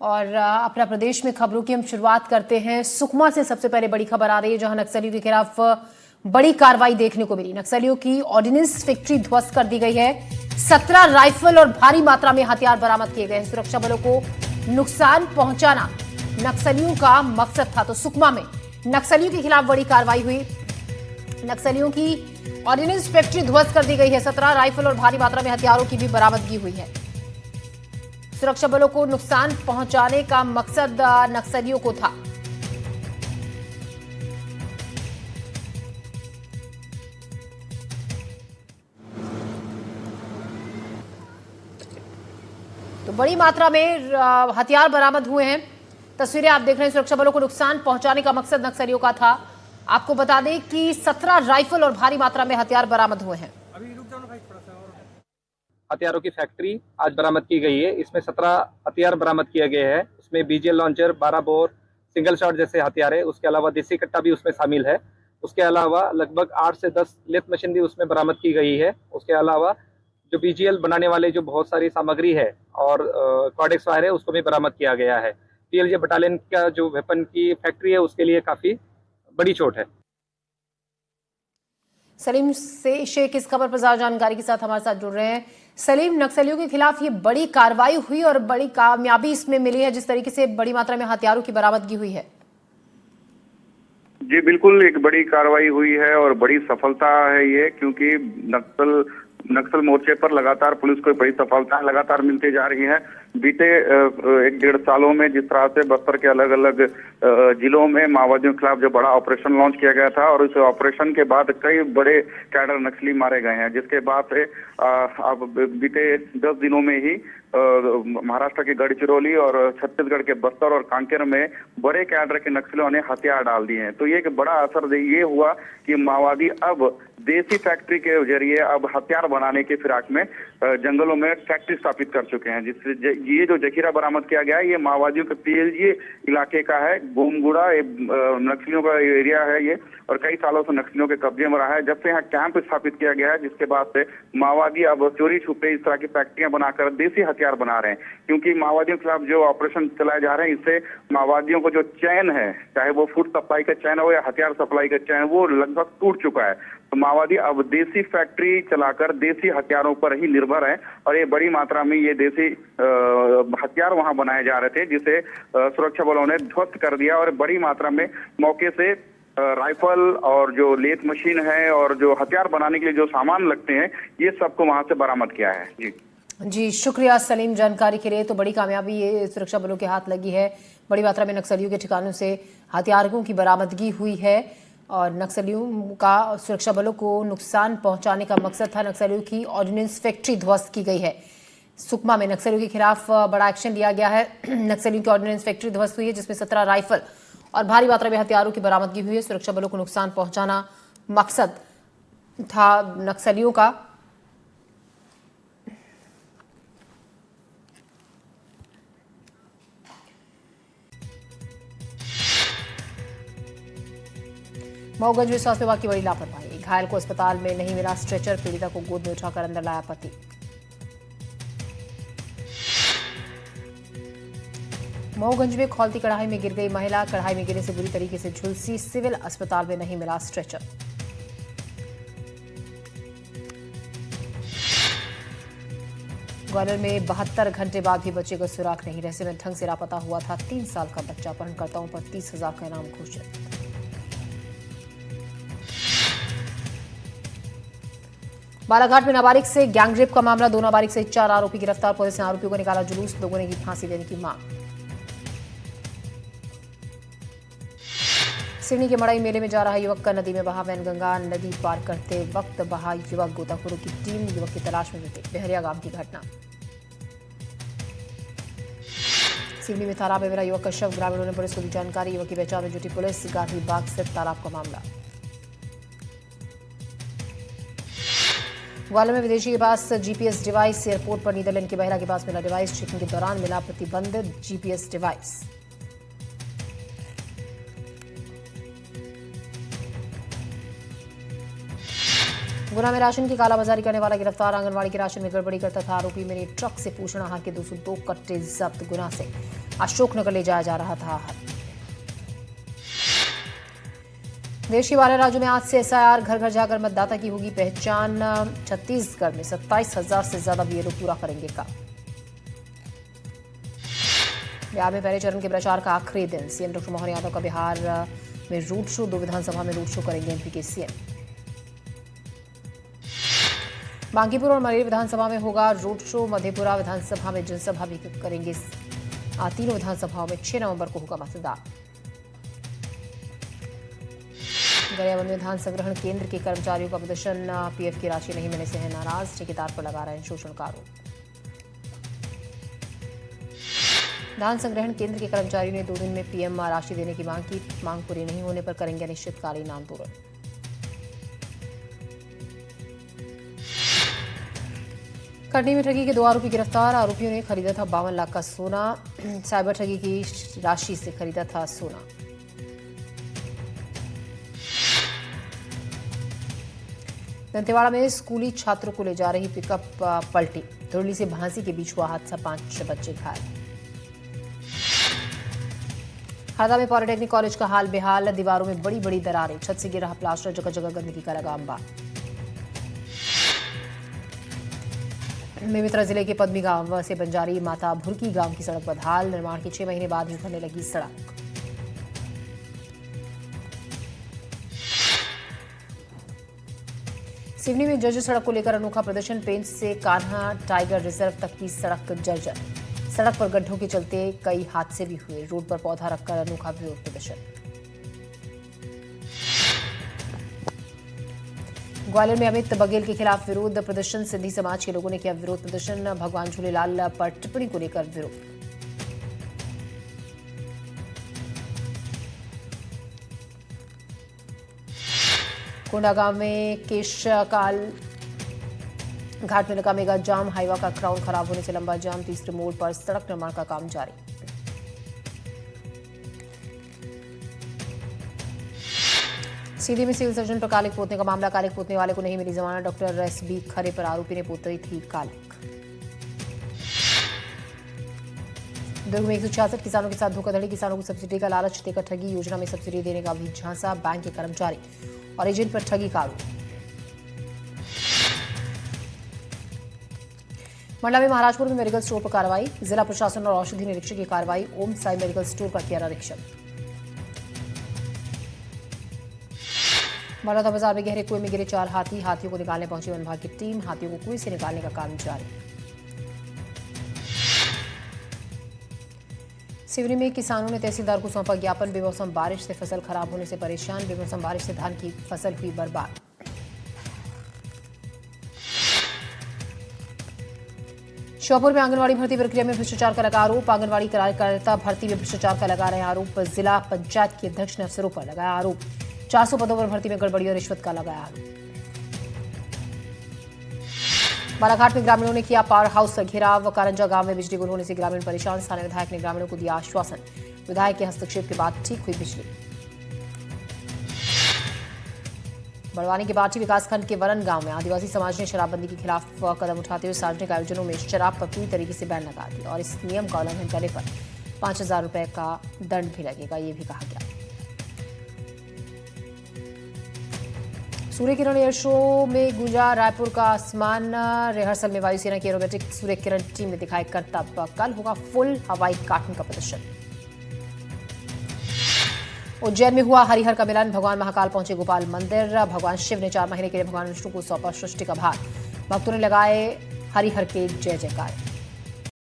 और अपना प्रदेश में खबरों की हम शुरुआत करते हैं। सुकमा से सबसे पहले बड़ी खबर आ रही है, जहां नक्सलियों के खिलाफ बड़ी कार्रवाई देखने को मिली। नक्सलियों की ऑर्डिनेंस फैक्ट्री ध्वस्त कर दी गई है। 17 राइफल और भारी मात्रा में हथियार बरामद किए गए हैं। सुरक्षा बलों को नुकसान पहुंचाना नक्सलियों का मकसद था। तो सुकमा में नक्सलियों के खिलाफ बड़ी कार्रवाई हुई। नक्सलियों की ऑर्डिनेंस फैक्ट्री ध्वस्त कर दी गई है। 17 राइफल और भारी मात्रा में हथियारों की भी बरामदगी हुई है। सुरक्षा बलों को नुकसान पहुंचाने का मकसद नक्सलियों को था। तो बड़ी मात्रा में हथियार बरामद हुए हैं। तस्वीरें आप देख रहे हैं। सुरक्षा बलों को नुकसान पहुंचाने का मकसद नक्सलियों का था। आपको बता दें कि 17 राइफल और भारी मात्रा में हथियार बरामद हुए हैं। हथियारों की फैक्ट्री आज बरामद की गई है। इसमें 17 हथियार बरामद किए गए हैं। इसमें BGL launcher, 12 bore, single shot जैसे हथियार है। उसके अलावा देसी कट्टा भी उसमें शामिल है। उसके अलावा लगभग 8 से 10 लेथ मशीन भी उसमें बरामद की गई है। उसके अलावा जो बीजीएल बनाने वाले जो बहुत सारी सामग्री है और कॉर्डेक्स वायर है, उसको भी बरामद किया गया है। पीएलजे बटालियन का जो वेपन की फैक्ट्री है, उसके लिए काफी बड़ी चोट है। सलीम से शेख इस खबर पर ज्यादा जानकारी के साथ हमारे साथ जुड़ रहे हैं। सलीम, नक्सलियों के खिलाफ ये बड़ी कार्रवाई हुई और बड़ी कामयाबी इसमें मिली है, जिस तरीके से बड़ी मात्रा में हथियारों की बरामदगी हुई है। जी बिल्कुल, एक बड़ी कार्रवाई हुई है और बड़ी सफलता है ये, क्योंकि नक्सल मोर्चे पर लगातार पुलिस को बड़ी सफलताएं लगातार मिलती जा रही हैं। बीते 1-1.5 सालों में जिस तरह से बस्तर के अलग अलग जिलों में माओवादियों के खिलाफ जो बड़ा ऑपरेशन लॉन्च किया गया था, और उस ऑपरेशन के बाद कई बड़े कैडर नक्सली मारे गए हैं, जिसके बाद से अब बीते 10 दिनों में ही महाराष्ट्र के गढ़चिरौली और छत्तीसगढ़ के बस्तर और कांकेर में बड़े कैडर के नक्सलियों ने हथियार डाल दिए हैं। तो ये एक बड़ा असर ये हुआ कि माओवादी अब देसी फैक्ट्री के जरिए अब हथियार बनाने के फिराक में जंगलों में फैक्ट्री स्थापित कर चुके हैं। जिससे ये जो जखीरा बरामद किया गया है, ये माओवादियों के पीएलजी इलाके का है। गोमगुड़ा नक्सलियों का एरिया है ये, और कई सालों से नक्सलियों के कब्जे में रहा है। जब से यहाँ कैंप स्थापित किया गया है, जिसके बाद से माओवादी अब चोरी छुपे इस तरह की फैक्ट्रियां बनाकर देसी हथियार बना रहे हैं। क्योंकि माओवादियों के खिलाफ जो ऑपरेशन चलाए जा रहे हैं, इससे माओवादियों को जो चैन है, चाहे वो फूड सप्लाई का चैन हो या हथियार सप्लाई का चैन, वो लगभग टूट चुका है। तो माओवादी अब देसी फैक्ट्री चलाकर देसी हथियारों पर ही निर्भर है, और ये बड़ी मात्रा में ये देसी हथियार वहां बनाए जा रहे थे, जिसे सुरक्षा बलों ने ध्वस्त कर दिया। और बड़ी मात्रा में मौके से राइफल और जो लेथ मशीन है और जो हथियार बनाने के लिए जो सामान लगते हैं, ये सबको वहां से बरामद किया है। जी शुक्रिया सलीम जानकारी के लिए। तो बड़ी कामयाबी ये सुरक्षा बलों के हाथ लगी है। बड़ी मात्रा में नक्सलियों के ठिकानों से हथियारों की बरामदगी हुई है और नक्सलियों का सुरक्षा बलों को नुकसान पहुंचाने का मकसद था। नक्सलियों की ऑर्डिनेंस फैक्ट्री ध्वस्त की गई है। सुकमा में नक्सलियों के खिलाफ बड़ा एक्शन लिया गया है। नक्सलियों की ऑर्डिनेंस फैक्ट्री ध्वस्त हुई है, जिसमें 17 राइफल और भारी मात्रा में हथियारों की बरामदगी हुई है। सुरक्षा बलों को नुकसान पहुंचाना मकसद था नक्सलियों का। मऊगंज में स्वास्थ्य विभाग की बड़ी लापरवाही। घायल को अस्पताल में नहीं मिला स्ट्रेचर। पीड़िता को गोद में उठाकर अंदर लाया पति। मऊगंज में खौलती कढ़ाई में गिर गई महिला। कढ़ाई में गिरने से बुरी तरीके से झुलसी। सिविल अस्पताल में नहीं मिला स्ट्रेचर। ग्वालियर में 72 घंटे बाद भी बच्चे का सुराग नहीं। रहस्यमय ढंग से लापता हुआ था 3 साल का बच्चा। अपहरणकर्ताओं पर 30,000 का इनाम घोषित। बालाघाट में नाबालिग से गैंगरेप का मामला। 2 नाबालिग से 4 आरोपी गिरफ्तार। पुलिस ने आरोपियों को निकाला जुलूस। लोगों ने की फांसी देने की मांग। सिवनी के मड़ई मेले में जा रहा युवक का नदी में बहा। वैनगंगा नदी पार करते वक्त बहा युवक। गोताखोरों की टीम युवक की तलाश में जुटी। बहरिया गांव की घटना। सिवनी में तालाब में मिला युवक का शव। ग्रामीणों ने पुलिस को दी जानकारी। युवक की पहचान में जुटी पुलिस। गांधी बाग स्थित तालाब का मामला। ग्वालियर में विदेशी के पास जीपीएस डिवाइस। एयरपोर्ट पर नीदरलैंड की महिला के पास मिला डिवाइस। चेकिंग के दौरान मिला प्रतिबंधित जीपीएस डिवाइस। गुना में राशन की कालाबाजारी करने वाला गिरफ्तार। आंगनबाड़ी के राशन में गड़बड़ी करता था आरोपी। मिनी ट्रक से पोषण आहार के 202 कट्टे जब्त। गुना से अशोकनगर ले जाया जा रहा था आहार। देश के 12 राज्यों में आज से एसआईआर। घर घर जाकर मतदाता की होगी पहचान। छत्तीसगढ़ में 27,000 से ज्यादा बीएलओ पूरा करेंगे काम। बिहार में पहले चरण के प्रचार का आखिरी दिन। सीएम डॉक्टर मोहन यादव का बिहार में रोड शो। 2 विधानसभा में रोड शो करेंगे एमपी के सीएम। बांकीपुर और मरेली विधानसभा में होगा रोड शो। मधेपुरा विधानसभा में जनसभा भी करेंगे। तीनों विधानसभाओं में 6 नवंबर को होगा मतदान। गरियाबंद में धान संग्रहण केंद्र के कर्मचारियों का प्रदर्शन। पीएफ की राशि नहीं मिलने से है नाराज। ठेकेदार पर लगा रहे हैं शोषण का आरोप। धान संग्रहण केंद्र के कर्मचारियों ने 2 दिन में पीएम राशि देने की मांग की। मांग पूरी नहीं होने पर करेंगे अनिश्चितकालीन आंदोलन। कटनी में ठगी के 2 आरोपी गिरफ्तार। आरोपियों ने खरीदा था 52 लाख का सोना। साइबर ठगी की राशि से खरीदा था सोना। दंतेवाड़ा में स्कूली छात्रों को ले जा रही पिकअप पलटी। धुरली से भांसी के बीच हुआ हादसा। 5 बच्चे घायल। हरदा में पॉलिटेक्निक कॉलेज का हाल बेहाल। दीवारों में बड़ी बड़ी दरारें। छत से गिर रहा प्लास्टर। जगह जगह गंदगी का लगा अंबार। बेमेतरा जिले के पद्मी गांव से बंजारी माता भुरकी गांव की सड़क बदहाल। निर्माण के 6 महीने बाद ही बनने लगी सड़क। सिवनी में जर्जर सड़क को लेकर अनोखा प्रदर्शन। पेंच से कान्हा टाइगर रिजर्व तक की सड़क जर्जर। सड़क पर गड्ढों के चलते कई हादसे भी हुए। रोड पर पौधा रखकर अनोखा विरोध प्रदर्शन। ग्वालियर में अमित बघेल के खिलाफ विरोध प्रदर्शन। सिंधी समाज के लोगों ने किया विरोध प्रदर्शन। भगवान झूलेलाल पर टिप्पणी को लेकर विरोध। कोंडागांव में केशकाल घाट में लगा मेगा जाम। हाईवा का क्राउन खराब होने से लंबा जाम। तीसरे मोड़ पर सड़क निर्माण का काम जारी। सीधी में सिविल सर्जन पर कालिक पोतने का मामला। कालिक पोतने वाले को नहीं मिली जमानत। डॉक्टर एसबी खरे पर आरोपी ने पोती थी कालिक। दुर्ग में 166 किसानों के साथ धोखाधड़ी। किसानों को सब्सिडी का लालच देकर ठगी। योजना में सब्सिडी देने का भी झांसा। बैंक के कर्मचारी और एजेंट पर ठगी का आरोप। मंडला में महाराजपुर में मेडिकल स्टोर पर कार्रवाई। जिला प्रशासन और औषधि निरीक्षक की कार्रवाई। ओम साई मेडिकल स्टोर का किया निरीक्षण। बड़ौदा बाजार में गहरे कुएं में गिरे 4 हाथी। हाथियों को निकालने पहुंची वन विभाग की टीम। हाथियों को कुएं से निकालने का काम जारी। सिवनी में किसानों ने तहसीलदार को सौंपा ज्ञापन। बेमौसम बारिश से फसल खराब होने से परेशान। बेमौसम बारिश से धान की फसल हुई बर्बाद। श्योपुर में आंगनबाड़ी भर्ती प्रक्रिया में भ्रष्टाचार का लगा आरोप। आंगनबाड़ी कार्यकर्ता भर्ती में भ्रष्टाचार का लगा रहे आरोप। जिला पंचायत के अध्यक्ष ने अफसरों पर लगाया आरोप। 400 पदों पर भर्ती में गड़बड़ी और रिश्वत का लगाया आरोप। बालाघाट में ग्रामीणों ने किया पावर हाउस घेराव। कारंजा गांव में बिजली गुल होने से ग्रामीण परेशान। स्थानीय विधायक ने ग्रामीणों को दिया आश्वासन। विधायक के हस्तक्षेप के बाद ठीक हुई बिजली। बड़वानी के बाटी विकासखंड के वरन गांव में आदिवासी समाज ने शराबबंदी के खिलाफ कदम उठाते हुए सार्वजनिक आयोजनों में शराब पर पूरी तरीके से बैन लगा दिया और इस नियम का उल्लंघन करने पर 5,000 रुपए का दंड भी लगेगा, ये भी कहा गया। सूर्य किरण एयर शो में गूंजा रायपुर का आसमान। रिहर्सल में वायुसेना की एरोबेटिक सूर्य किरण टीम ने दिखाए करतब। कल होगा फुल हवाई कार्टून का प्रदर्शन। उज्जैन में हुआ हरिहर का मिलन। भगवान महाकाल पहुंचे गोपाल मंदिर। भगवान शिव ने 4 महीने के लिए भगवान विष्णु को सौंपा सृष्टि का भार। भक्तों ने लगाए हरिहर के जय जयकार।